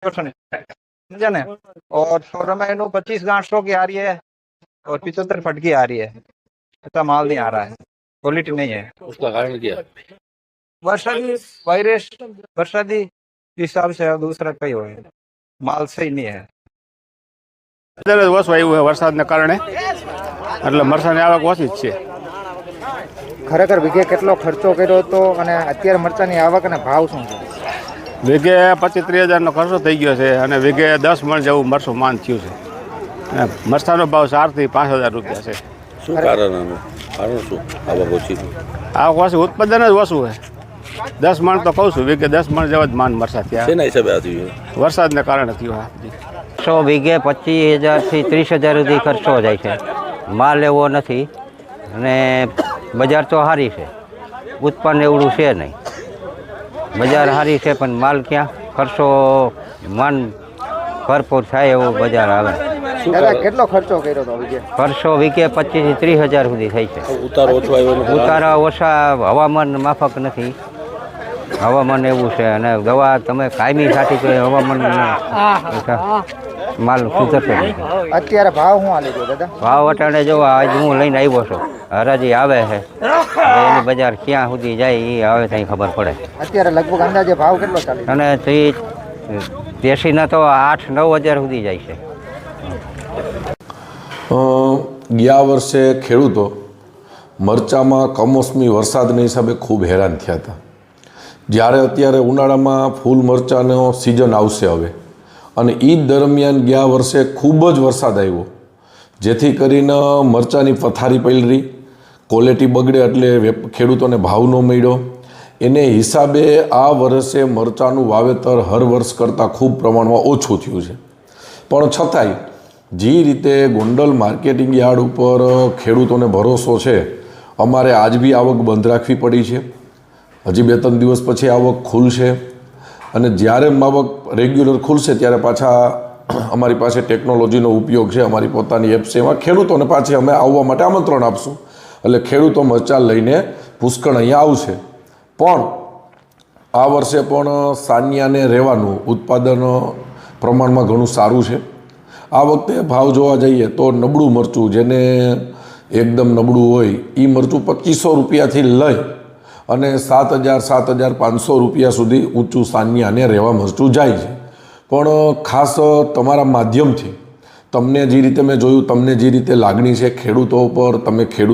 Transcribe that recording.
समझा ना। और सोरमा 25 गांठों की आ रही है और 75 फटकी आ रही है। ऐसा माल नहीं आ रहा है, क्वालिटी नहीं है। उसका कारण क्या? वरसादी वायरस, वरसादी हिसाब से दूसरा कई हो, माल सही नहीं है। અત્યારે ઓછું આવ્યું છે વરસાદને કારણે, એટલે મરચાની આવક ઓછી જ છે. ખરેખર વીઘે કેટલો ખર્ચો કર્યો હતો અને અત્યારે મરચાની આવક અને ભાવ શું છે? વીઘે 25-30 હજારનો ખર્ચો થઈ ગયો છે અને વીઘે 10 મણ જેવું મરચું માન થયું છે. અને મરચાનો ભાવ 4,000 થી 5,000 રૂપિયા છે. શું કારણ આનું? કારણ શું આવક ઓછી? આવક ઓછી, ઉત્પાદન જ ઓછું છે. 10 મણ તો કહું છું, વીઘે 10 મણ જેવા જ માન મરચા થયા. શેના હિસાબે આ થયું? વરસાદને કારણે થયું. હા, 100 વીઘે 25,000 થી 30,000 સુધી ખર્ચો જાય છે. માલ એવો નથી અને બજાર તો સારી છે, ઉત્પન્ન એવડું છે નહીં. બજાર સારી છે પણ માલ ક્યાં, ખર્ચો માન ભરપૂર થાય એવું બજાર આવે. દાદા કેટલો ખર્ચો કર્યો હતો વીઘે? ખર્ચો વીઘે 25,000 થી 30,000 સુધી થાય છે. ઉતારો ઓછો આવ્યો? ઉતારા ઓછા, હવામાન માફક નથી. હવામાન એવું છે અને દવા તમે કાયમી સાથી તો હવામાન માલ સુધરશે નહીં. અત્યારે ભાવ શું હાલે છે દાદા? ભાવ અટાણે જો આજ હું લઈને આવ્યો છું, હરાજી આવે છે, હવે એની બજાર ક્યાં સુધી જાય એ આવે ત્યાં ખબર પડે. અત્યારે લગભગ અંદાજે ભાવ કેટલો ચાલે? અને તે દેશીના તો 8-9 હજાર સુધી જાય છે. ગયા વર્ષે ખેડૂતો મરચામાં કમોસમી વરસાદના હિસાબે ખૂબ હેરાન થયા હતા. જ્યારે અત્યારે ઉનાળામાં ફૂલ મરચાંનો સિઝન આવશે હવે, અને એ દરમિયાન ગયા વર્ષે ખૂબ જ વરસાદ આવ્યો, જેથી કરીને મરચાંની પથારી પલળી, ક્વોલિટી બગડે એટલે ખેડૂતોને ભાવ ન મળ્યો. એને હિસાબે આ વર્ષે મરચાંનું વાવેતર હર વર્ષ કરતાં ખૂબ પ્રમાણમાં ઓછું થયું છે. પણ છતાંય જે રીતે ગોંડલ માર્કેટિંગ યાર્ડ ઉપર ખેડૂતોને ભરોસો છે, અમારે આજ બી આવક બંધ રાખવી પડી છે. હજી 2-3 દિવસ પછી આવક ખુલશે અને જ્યારે આવક રેગ્યુલર ખુલશે ત્યારે પાછા અમારી પાસે ટેકનોલોજીનો ઉપયોગ છે, અમારી પોતાની એપ છે, એમાં ખેડૂતોને પાછી અમે આવવા માટે આમંત્રણ આપશું. એટલે ખેડૂતો મરચાં લઈને પુષ્કળ અહીંયા આવશે. પણ આ વર્ષે પણ સાનિયાને રહેવાનું ઉત્પાદન પ્રમાણમાં ઘણું સારું છે. આ વખતે ભાવ જોવા જઈએ તો નબળું મરચું, જેને એકદમ નબળું હોય એ મરચું 2500 રૂપિયાથી લઈ અને 7,000-7,500 રૂપિયા સુધી ઊંચું સાનિયાને રહેવા મરચું જાય છે. પણ ખાસ તમારા માધ્યમથી તમને જે રીતે મેં જોયું, તમને જે રીતે લાગણી છે ખેડૂતો ઉપર, તમે ખેડૂત